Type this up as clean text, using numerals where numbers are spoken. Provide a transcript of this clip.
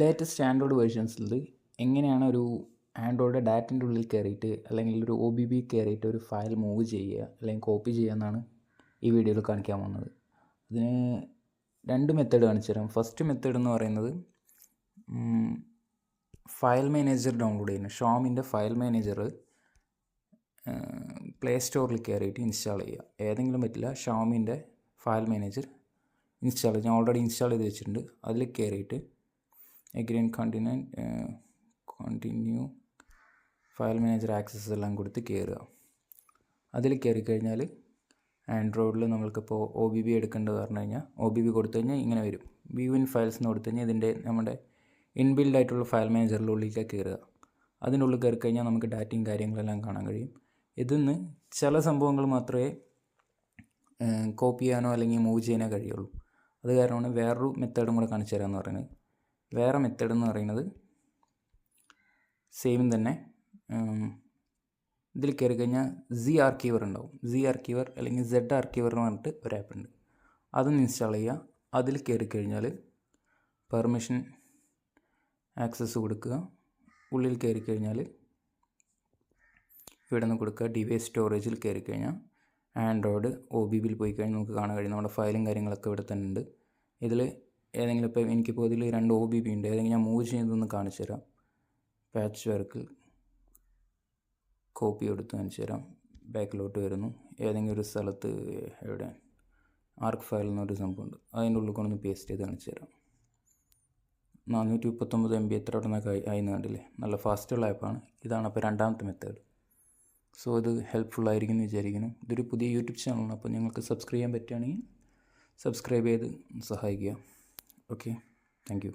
Latest Android വേർഷൻസിൽ എങ്ങനെയാണ് ഒരു Android ഡാറ്റൻ്റെ ഉള്ളിൽ കയറിയിട്ട് അല്ലെങ്കിൽ ഒരു OBB കയറിയിട്ട് ഒരു ഫയൽ മൂവ് ചെയ്യുക അല്ലെങ്കിൽ കോപ്പി ചെയ്യുക എന്നാണ് ഈ വീഡിയോയിൽ കാണിക്കാൻ പോകുന്നത്. അതിന് രണ്ട് മെത്തേഡ് കാണിച്ചു തരാം. ഫസ്റ്റ് മെത്തേഡ് എന്ന് പറയുന്നത് ഫയൽ മാനേജർ ഡൗൺലോഡ് ചെയ്യുന്നത്. ഷോമിൻ്റെ ഫയൽ മാനേജർ പ്ലേ സ്റ്റോറിൽ കയറിയിട്ട് ഇൻസ്റ്റാൾ ചെയ്യുക. ഏതെങ്കിലും പറ്റില്ല, ഷോമിൻ്റെ ഫയൽ മാനേജർ ഇൻസ്റ്റാൾ ചെയ്ത് ഞാൻ ഓൾറെഡി ഇൻസ്റ്റാൾ ചെയ്ത് വെച്ചിട്ടുണ്ട്. അതിൽ കയറിയിട്ട് എഗ്രീൻ കണ്ടിന്യൂ ഫയൽ മാനേജർ ആക്സസ് എല്ലാം കൊടുത്ത് കയറുക. അതിൽ കയറി കഴിഞ്ഞാൽ ആൻഡ്രോയിഡിൽ നമ്മൾക്കിപ്പോൾ OBB എടുക്കേണ്ടത് പറഞ്ഞു കഴിഞ്ഞാൽ OBB കൊടുത്തു കഴിഞ്ഞാൽ ഇങ്ങനെ വരും. വ്യൂ ഇൻ ഫയൽസ് എന്ന് കൊടുത്തു കഴിഞ്ഞാൽ ഇതിൻ്റെ നമ്മുടെ ഇൻബിൽഡ് ആയിട്ടുള്ള ഫയൽ മാനേജറിൻ്റെ ഉള്ളിലേക്ക് കയറുക. അതിൻ്റെ ഉള്ളിൽ കയറി കഴിഞ്ഞാൽ നമുക്ക് ഡാറ്റയും കാര്യങ്ങളെല്ലാം കാണാൻ കഴിയും. ഇതിന്ന് ചില സംഭവങ്ങൾ മാത്രമേ കോപ്പി ചെയ്യാനോ അല്ലെങ്കിൽ മൂവ് ചെയ്യാനോ കഴിയുള്ളൂ. അത് കാരണമാണ് വേറൊരു മെത്തേഡും കൂടെ കാണിച്ചു തരാമെന്ന് പറയുന്നത്. വേറെ മെത്തേഡ് എന്ന് പറയുന്നത് സെയിം തന്നെ. ഇതിൽ കയറി കഴിഞ്ഞാൽ Z-Archiver ഉണ്ടാവും. Z-Archiver അല്ലെങ്കിൽ Z-Archiver എന്ന് പറഞ്ഞിട്ട് ഒരു ആപ്പ് ഉണ്ട്. അതൊന്ന് ഇൻസ്റ്റാൾ ചെയ്യുക. അതിൽ കയറി കഴിഞ്ഞാൽ പെർമിഷൻ ആക്സസ് കൊടുക്കുക. ഉള്ളിൽ കയറി കഴിഞ്ഞാൽ ഇവിടെ നിന്ന് കൊടുക്കുക. ഡിവൈസ് സ്റ്റോറേജിൽ കയറി കഴിഞ്ഞാൽ ആൻഡ്രോയിഡ് OBBയിൽ പോയി കഴിഞ്ഞാൽ നമുക്ക് കാണാൻ കഴിയും. നമ്മുടെ ഫയലും കാര്യങ്ങളൊക്കെ ഇവിടെ തന്നെ ഉണ്ട്. ഇതിൽ ഏതെങ്കിലും ഇപ്പോൾ എനിക്കിപ്പോൾ ഇതിൽ 2 OBB ഉണ്ട്. ഏതെങ്കിലും ഞാൻ മൂവ് ചെയ്യുന്നതൊന്ന് കാണിച്ചു തരാം. പാച്ച് വർക്ക് കോപ്പി എടുത്ത് കാണിച്ചു തരാം. ബാക്കിലോട്ട് വരുന്നു. ഏതെങ്കിലും ഒരു സ്ഥലത്ത് എവിടെ ആർക്ക് ഫയൽ എന്നൊരു സംഭവമുണ്ട്. അതിൻ്റെ ഉള്ളിൽ കൊണ്ടൊന്ന് പേസ്റ്റ് ചെയ്ത് കാണിച്ചു തരാം. 439 MB എത്ര ഉടനൊക്കെ ആയിന്ന് കണ്ടില്ലേ. നല്ല ഫാസ്റ്റുള്ള ആപ്പാണ്. ഇതാണ് അപ്പോൾ രണ്ടാമത്തെ മെത്തേഡ്. സോ ഇത് ഹെൽപ്ഫുള്ളായിരിക്കും എന്ന് വിചാരിക്കുന്നു. ഇതൊരു പുതിയ യൂട്യൂബ് ചാനലാണ്. അപ്പോൾ നിങ്ങൾക്ക് സബ്സ്ക്രൈബ് ചെയ്യാൻ പറ്റുകയാണെങ്കിൽ സബ്സ്ക്രൈബ് ചെയ്ത് സഹായിക്കുക. Okay, thank you.